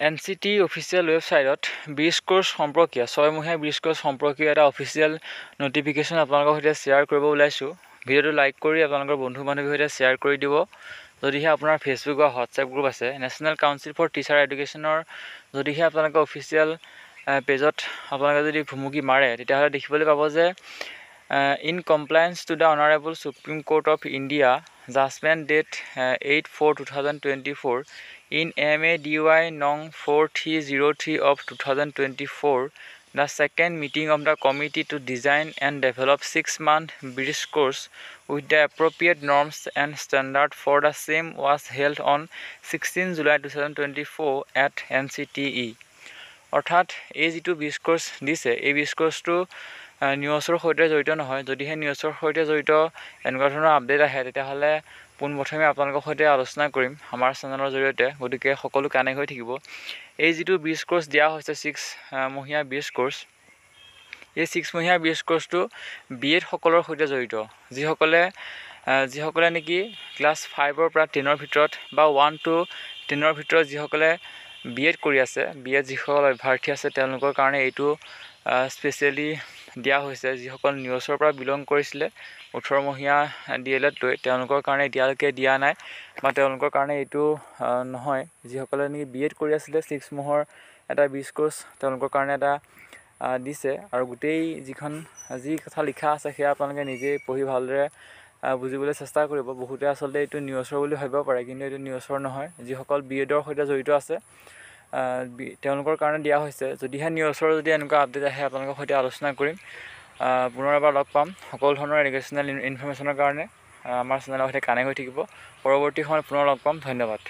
NCT official ৱেবছাইটত bridge course সম্পৰ্কীয় 6 মহীয়া ব্ৰিজ কোৰ্ছ সম্পৰ্কীয় এটা অফিচিয়েল নটিফিকেশ্যন আপোনালোকৰ সৈতে শ্বেয়াৰ কৰিব ওলাইছোঁ। ভিডিঅ'টো লাইক কৰি আপোনালোকৰ বন্ধু বান্ধৱীৰ সৈতে শ্বেয়াৰ কৰি দিব। যদিহে আপোনাৰ ফেচবুক বা হোৱাটছএপ গ্ৰুপ আছে, নেশ্যনেল কাউন্সিল ফৰ টিচাৰ এডুকেশ্যনৰ যদিহে আপোনালোকে অফিচিয়েল পেজত আপোনালোকে যদি ভুমুকি মাৰে, তেতিয়াহ'লে দেখিবলৈ পাব যে in compliance to the honourable Supreme Court of India judgement date 8/4/2024 in MADY Nong 4303 of 2024, the second meeting of the committee to design and develop 6-month bridge course with the appropriate norms and standard for the same was held on 16 July 2024 at NCTE. অৰ্থাৎ এই যিটো bridge course দিছে, এই bridge কোৰ্ছটো নিউজৰ সৈতে জড়িত নহয়। যদিহে নিউজৰ সৈতে জড়িত এনেকুৱা ধৰণৰ আপডেট আহে, তেতিয়াহ'লে পোনপ্ৰথমে আপোনালোকৰ সৈতে আলোচনা কৰিম আমাৰ চেনেলৰ জৰিয়তে। গতিকে সকলো কানেক্ট হৈ থাকিব। এই যিটো ব্ৰিজ কোৰ্ছ দিয়া হৈছে 6 মহীয়া ব্ৰিজ কোৰ্ছ, এই 6 মহীয়া ব্ৰিজ কোৰ্ছটো BEd সকলৰ সৈতে জড়িত। যিসকলে নেকি ক্লাছ 5ৰ পৰা 10ৰ ভিতৰত বা 1 to 10ৰ ভিতৰত যিসকলে BEd কৰি আছে, BEd যিসকল অভ্যাৰ্থী আছে, তেওঁলোকৰ কাৰণে এইটো স্পেচিয়েলি দিয়া হৈছে। যিসকল নিউজৰ পৰা বিলং কৰিছিলে 18 মহীয়া DLED লৈ, তেওঁলোকৰ কাৰণে এতিয়ালৈকে দিয়া নাই বা তেওঁলোকৰ কাৰণে এইটো নহয়। যিসকলে নেকি BEd কৰি আছিলে 6 মাহৰ এটা ব্ৰিজ কোৰ্ছ, তেওঁলোকৰ কাৰণে এটা দিছে। আৰু গোটেই যি কথা লিখা আছে সেয়া আপোনালোকে নিজেই পঢ়ি ভালদৰে বুজিবলৈ চেষ্টা কৰিব। বহুতে আচলতে এইটো নিউজৰ বুলি ভাবিব পাৰে, কিন্তু এইটো নিউজৰ নহয়। যিসকল BEdৰ সৈতে জড়িত আছে তেওঁলোকৰ কাৰণে দিয়া হৈছে। যদিহে নিউজৰ এনেকুৱা আপডেট আহে, আপোনালোকৰ সৈতে আলোচনা কৰিম। পুনৰ এবাৰ লগ পাম সকলো ধৰণৰ এডুকেশ্যনেল ইনফৰমেশ্যনৰ কাৰণে। আমাৰ চেনেলৰ সৈতে কানেক্ট হৈ থাকিব। পৰৱৰ্তী সময়ত পুনৰ লগ পাম। ধন্যবাদ।